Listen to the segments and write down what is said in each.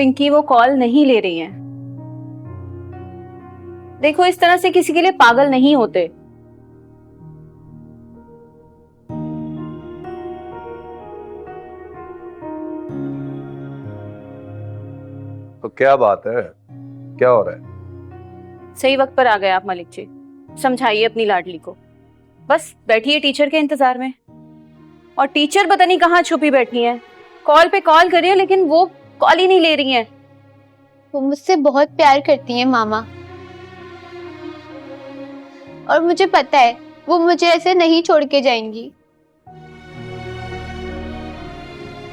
पिंकी वो कॉल नहीं ले रही हैं। देखो, इस तरह से किसी के लिए पागल नहीं होते। तो क्या बात है, क्या हो रहा है? सही वक्त पर आ गए आप मलिक जी। समझाइए अपनी लाडली को। बस बैठी है टीचर के इंतजार में, और टीचर पता नहीं कहाँ छुपी बैठी है। कॉल पे कॉल कर रही है लेकिन वो कॉल ही नहीं ले रही है। वो मुझसे बहुत प्यार करती हैं मामा, और मुझे पता है वो मुझे ऐसे नहीं छोड़ के जाएंगी।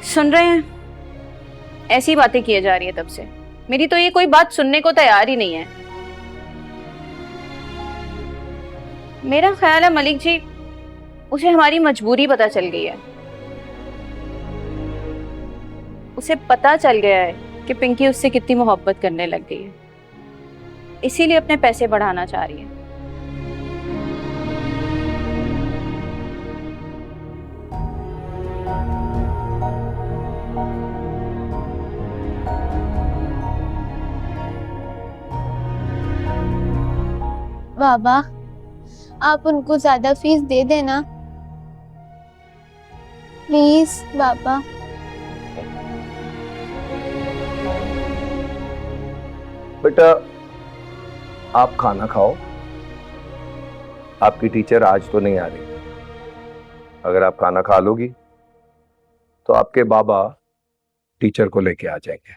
सुन रहे हैं, ऐसी बातें किए जा रही है तब से। मेरी तो ये कोई बात सुनने को तैयार ही नहीं है। मेरा ख्याल है मलिक जी, उसे हमारी मजबूरी पता चल गई है। उसे पता चल गया है कि पिंकी उससे कितनी मोहब्बत करने लग गई है, इसीलिए अपने पैसे बढ़ाना चाह रही है। बाबा, आप उनको ज्यादा फीस दे देना प्लीज बाबा। बेटा, आप खाना खाओ। आपकी टीचर आज तो नहीं आ रही। अगर आप खाना खा लोगी तो आपके बाबा टीचर को लेके आ जाएंगे,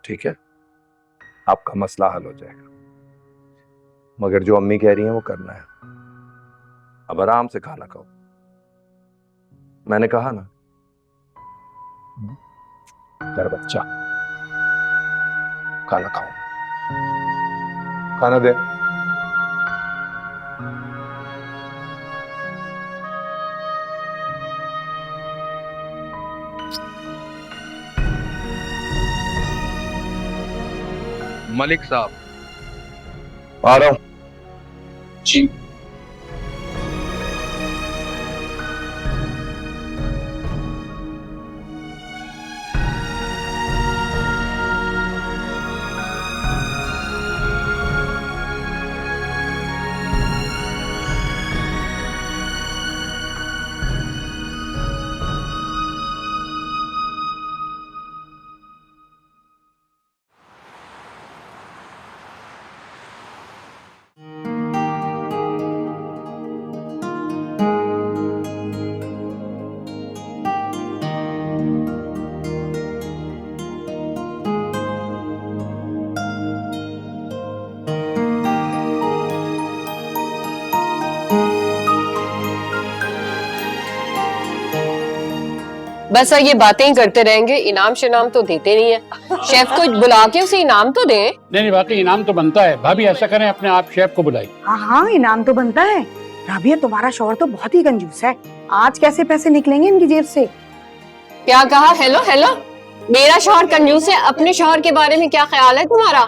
ठीक है? आपका मसला हल हो जाएगा। मगर जो अम्मी कह रही हैं वो करना है। अब आराम से खाना खाओ। मैंने कहा ना, मेरा बच्चा, खाना खाओ। खाना दे। मलिक साहब। आ रहा हूं। जी। बस ये बातें ही करते रहेंगे, इनाम शिनाम तो देते नहीं है। शेफ को बुला के उसे इनाम तो दें। नहीं, वाकई इनाम तो बनता है। भाभी ऐसा करें, अपने आप शेफ को बुलाई। हाँ हाँ, इनाम तो बनता है। राबिया, तुम्हारा शौहर तो बहुत ही कंजूस है। आज कैसे पैसे निकलेंगे इनकी जेब से? क्या कहा? हेलो हेलो, मेरा शौहर कंजूस है? अपने शौहर के बारे में क्या ख्याल है तुम्हारा?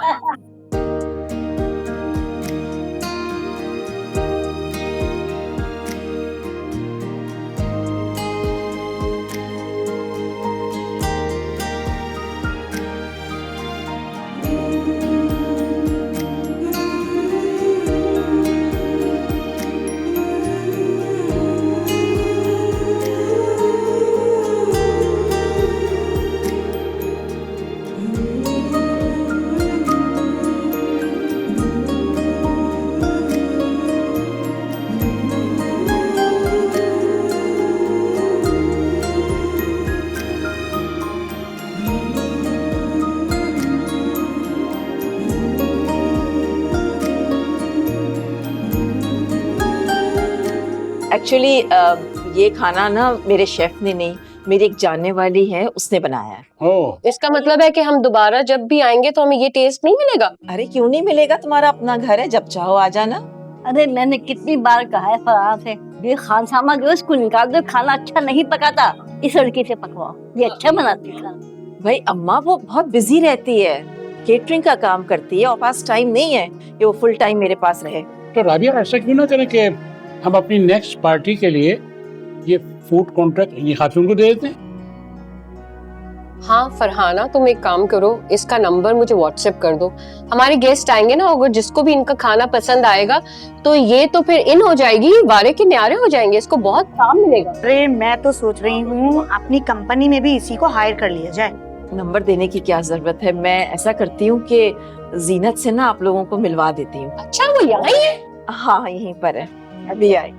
एक्चुअली ये खाना ना मेरे शेफ ने नहीं, मेरी एक जानने वाली है, उसने बनाया है। ओह, इसका मतलब है कि हम दोबारा जब भी आएंगे तो हमें ये टेस्ट नहीं मिलेगा? अरे क्यों नहीं मिलेगा, तुम्हारा अपना घर है, जब चाहो आ जाना। अरे मैंने कितनी बार कहा है फरहान से, ये खानसामा जो उसको निकाल दो, खाना अच्छा नहीं पकाता, इस लड़की से पकवाओ, ये अच्छा बनाती है खाना। भाई अम्मा वो बहुत बिजी रहती है, केटरिंग का काम करती है और पास टाइम नहीं है कि वो फुल टाइम मेरे पास रहे। तो राबिया, ऐसा क्यों ना करें कि हम अपनी नेक्स्ट पार्टी के लिए ये फूड कॉन्ट्रैक्ट ये खातून को दे देते हैं? हाँ फरहाना, तुम एक काम करो, इसका नंबर मुझे व्हाट्सएप कर दो। हमारे गेस्ट आएंगे ना, अगर जिसको भी इनका खाना पसंद आएगा तो ये तो फिर इन हो जाएगी, वारे के न्यारे हो जाएंगे, इसको बहुत काम मिलेगा। अरे मैं तो सोच रही हूँ अपनी कंपनी में भी इसी को हायर कर लिया जाए। नंबर देने की क्या जरूरत है, मैं ऐसा करती हूँ कि जीनत से ना आप लोगों को मिलवा देती हूँ। अच्छा वो यहाँ ही है? हाँ यहीं पर है, अभी आई।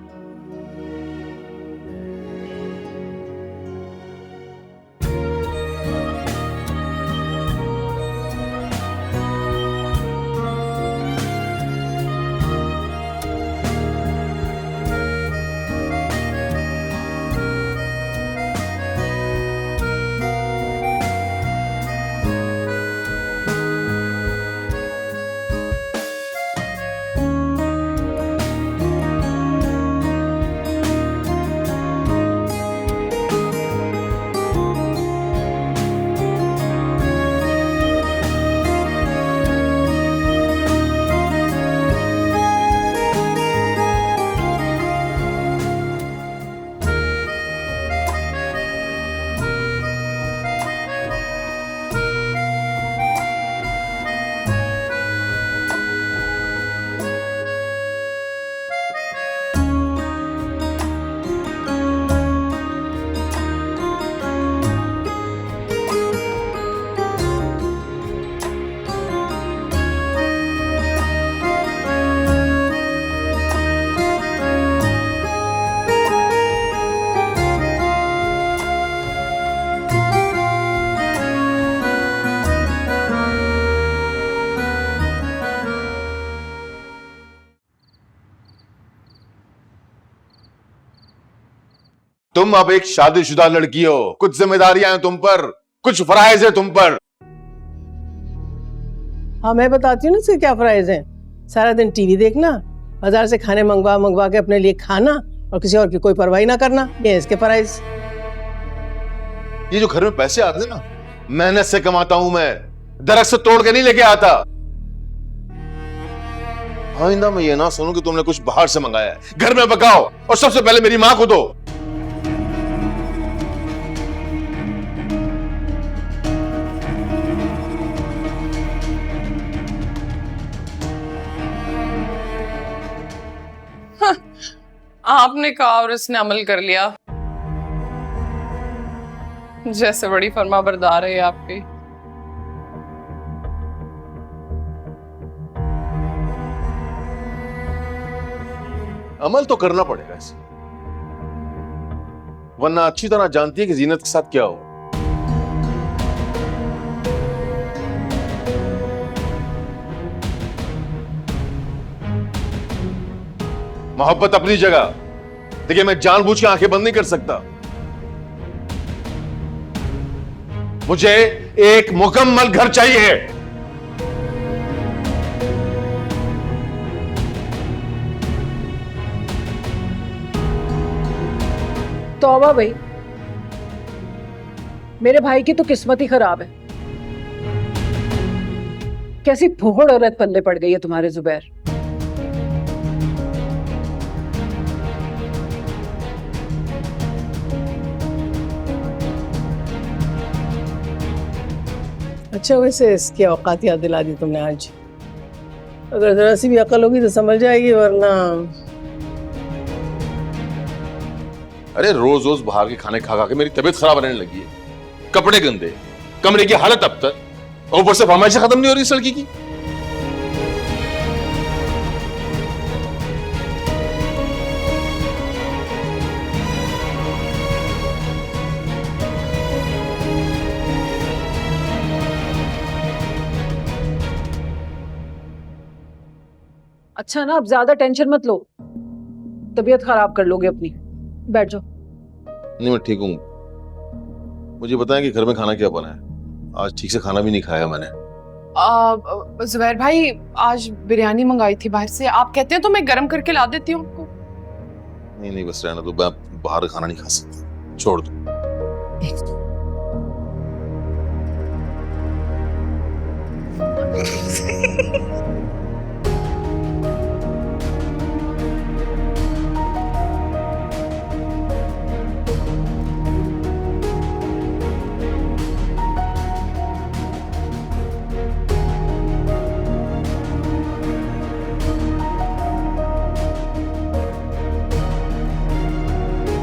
तुम अब एक शादीशुदा लड़की हो, कुछ जिम्मेदारियां हैं तुम पर, कुछ फराइज है तुम पर। हाँ मैं बताती हूँ ना इसके क्या फराइज हैं। सारा दिन टीवी देखना, बाजार से खाने मंगवा मंगवा के अपने लिए खाना और किसी और की कोई परवाही ना करना, ये है इसके फराइज। ये जो घर में पैसे आते हैं ना, मेहनत से कमाता हूं मैं, दरख्त से तोड़ के नहीं लेके आता। आइंदा मैं ये ना सुनूं कि तुमने कुछ बाहर से मंगाया है। घर में पकाओ और सबसे पहले मेरी मां को दो। आपने कहा और इसने अमल कर लिया। जैसे बड़ी फरमाबरदार है आपकी। अमल तो करना पड़ेगा इसे, वरना अच्छी तरह जानती है कि जीनत के साथ क्या हो। मोहब्बत अपनी जगह, देखिए मैं जानबूझ के आंखें बंद नहीं कर सकता। मुझे एक मुकम्मल घर चाहिए। तौबा भाई, मेरे भाई की तो किस्मत ही खराब है। कैसी फुहड़ औरत पल्ले पड़ गई है तुम्हारे जुबैर। अच्छा वैसे इसकी औकात याद दिला दी तुमने आज। अगर जरा सी भी अकल होगी तो समझ जाएगी, वरना। अरे रोज रोज बाहर के खाने खा खा के मेरी तबीयत खराब रहने लगी है। कपड़े गंदे, कमरे की हालत अब तक, और ऊपर से फरमाइशें खत्म नहीं हो रही इस लड़की की। अच्छा ना, अब ज्यादा टेंशन मत लो, तबीयत खराब कर लोगे अपनी। बैठ जाओ। नहीं मैं ठीक हूँ। मुझे बताएं कि घर में खाना क्या बना है। आज ठीक से खाना भी नहीं खाया मैंने। जुबैर भाई आज बिरयानी मंगाई थी बाहर से, आप कहते हैं तो मैं गरम करके ला देती हूँ आपको। नहीं नहीं बस रहना दो, मैं बाहर खाना नहीं खा सकता, छोड़ दो।